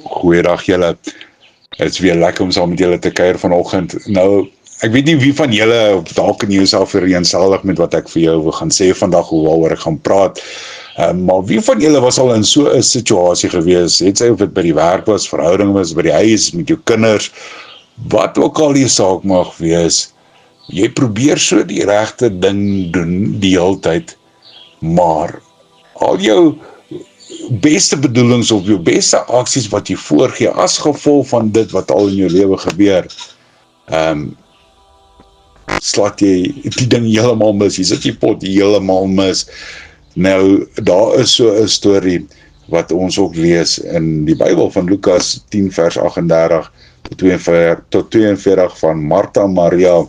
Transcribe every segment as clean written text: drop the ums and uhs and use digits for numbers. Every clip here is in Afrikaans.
Goeiedag julle. Het is weer lekker om saam met julle te kuier vanoggend. Nou, ek weet nie wie van julle dalk in jouself vereenselwig met wat ek vir jou wil gaan sê vandag, waaroor ek gaan praat. Maar wie van julle was al in so 'n situasie gewees, het sy of dit by die werk was, verhouding was, by die huis, met jou kinders, wat ook al die saak mag wees, jy probeer so die regte ding doen die hele tyd, maar al jou beste bedoelings of jou beste aksies wat jy voorgee as gevolg van dit wat al in jou lewe gebeur, slaat jy die ding heeltemal mis, jy sit die pot heeltemal mis. Nou, daar is so 'n storie wat ons ook lees in die Bybel van Lukas 10 vers 38 tot 42 van Martha en Maria,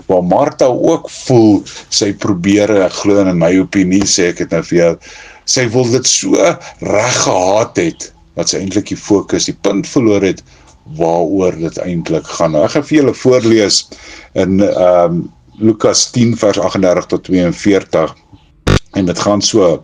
waar Martha ook voel, sy probeer, ek glo in my opinie, sê ek het nou vir jou, sy wil dit so reg gehad het, dat sy eintlik die fokus, die punt verloor het, waaroor dit eintlik gaan. Nou, ek gaan vir julle voorlees in Lukas 10 vers 38 tot 42, en dit gaan so: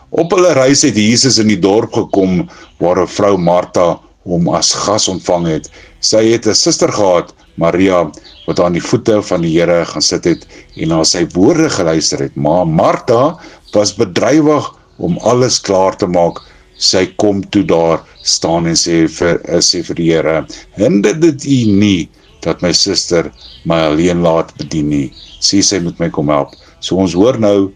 op hulle reis het Jesus in die dorp gekom, waar 'n vrou Martha hom as gas ontvang het. Sy het 'n suster gehad, Maria, wat aan die voete van die Here gaan sit het, en na sy woorde geluister het. Maar Martha was bedrywig om alles klaar te maak. Sy kom toe daar staan en sê vir die Here: hinder dit u nie, dat my suster my alleen laat bedien nie. Sê sy moet my kom help. So ons hoor nou,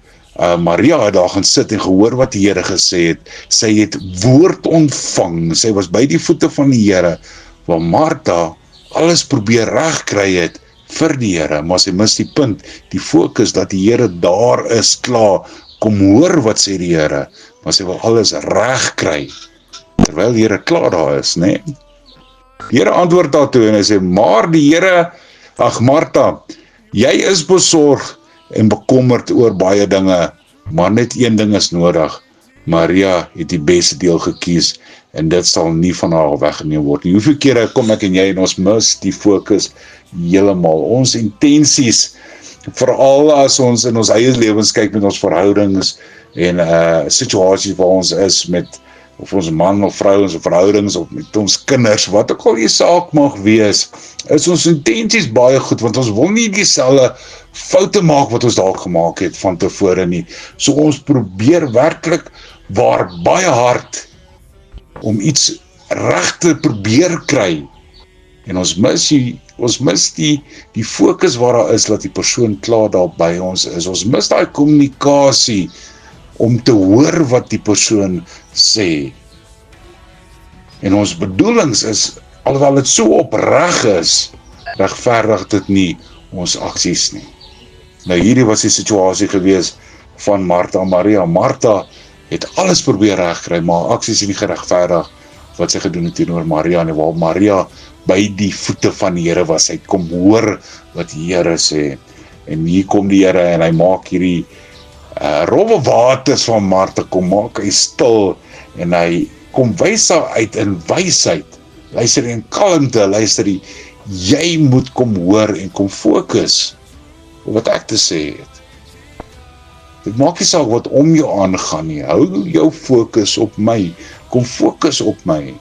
Maria het daar gaan sit en gehoor wat die Here gesê het. Sy het woord ontvang. Sy was by die voete van die Here, waar Martha alles probeer regkry het vir die Here, maar sy mis die punt, die fokus dat die Here daar is, klaar, kom hoor wat sê die Here, maar sy wil alles regkry, terwyl die Here klaar daar is, né? Die Here antwoord daartoe en hy sê: maar die Here, Martha, jy is besorg en bekommerd oor baie dinge, maar net een ding is nodig. Maria het die beste deel gekies, en dit sal nie van haar weggeneem word nie. Hoeveel kere kom ek en jy en ons mis die fokus heeltemal, ons intensies, veral as ons in ons eie lewens kyk met ons verhoudings, en situasies waar ons is met, of ons man of vrou, ons verhoudings, of met ons kinders, wat ook al die saak mag wees, is ons intensies baie goed, want ons wil nie dieselfde foute maak wat ons dalk gemaak het van tevore nie. So ons probeer werklik waar baie hard om iets reg te probeer kry, en ons mis die fokus waar daar is, dat die persoon klaar daar by ons is. Ons mis daai kommunikasie om te hoor wat die persoon sê. En ons bedoelings is, alhoewel dit so opreg is, regverdig dit nie ons aksies nie. Nou, hierdie was die situasie gewees van Martha en Maria. Martha het alles probeer regkry, maar aksies is nie geregverdig wat sy gedoen het teenoor Maria nie, waar Maria by die voete van die Here was. Hy kom hoor wat die Here sê. En hier kom die Here en hy maak hierdie rowwe waters van Martha, kom maak hy stil, en hy kom wys haar uit in wysheid. Luister in kalmte, luister die, jy moet kom hoor en kom fokus op wat ek te sê het. Dit maak nie saak wat om jou aangaan nie. Hou jou fokus op my. Kom fokus op my.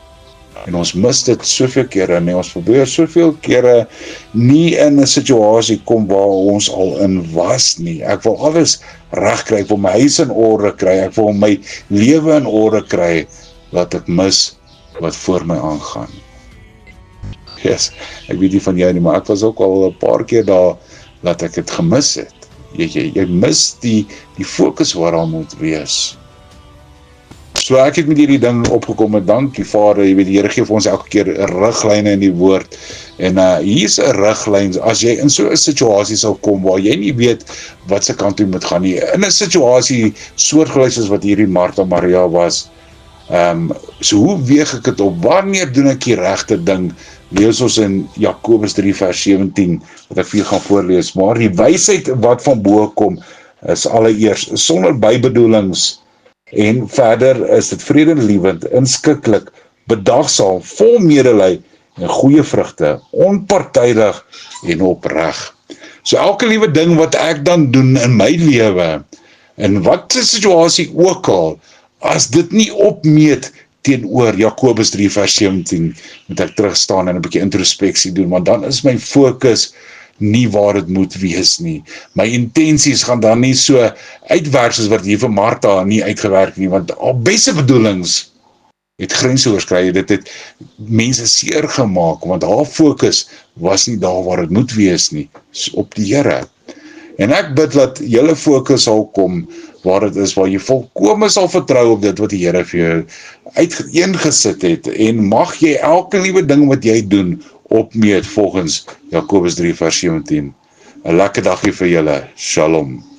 En ons mis dit soveel kere, nee, ons probeer soveel kere nie in 'n situasie kom waar ons al in was nie. Ek wil alles reg kry, ek wil my huis in orde kry, ek wil my lewe in orde kry, laat ek mis wat voor my aangaan. Yes, ek weet nie van jou nie, maar ek was ook al 'n paar keer daar, dat ek het gemis het. Jy mis die fokus waar daar moet wees. So ek het met hierdie ding opgekom, en dankie Vader, jy weet, die Here gee vir ons elke keer 'n riglyne in die woord, en hier's 'n riglyn, as jy in so 'n situasie sal kom, waar jy nie weet wat se kant toe moet gaan nie, in 'n situasie soortgelyk soos wat hierdie Martha Maria was, so hoe weeg ek dit op, wanneer doen ek die regte ding? Lees ons in Jakobus 3 vers 17, wat ek vir gaan voorlees, maar die wysheid wat van bo kom, is allereers sonder bybedoelings, en verder is dit vredelievend, inskikkelik, bedagsaam, vol medelee en goeie vrugte, onpartydig en opreg. So elke liewe ding wat ek dan doen in my lewe, in wat 'n situasie ook al, as dit nie opmeet teenoor Jakobus 3 vers 17 moet ek terugstaan en 'n bietjie introspeksie doen, want dan is my fokus nie waar dit moet wees nie. My intensies gaan dan nie so uitwerk soos wat hier vir Martha nie uitgewerk nie, want al beste bedoelings het grense oorskry, dit het mense seer gemaak, want haar fokus was nie daar waar dit moet wees nie, op die Here. En ek bid dat julle fokus sal kom waar dit is, waar jy volkome sal vertrou op dit wat die Here vir jou uiteengesit het, en mag jy elke liewe ding wat jy doen opmeet volgens Jakobus 3 vers 17. 'n lekker dagie vir julle. Shalom.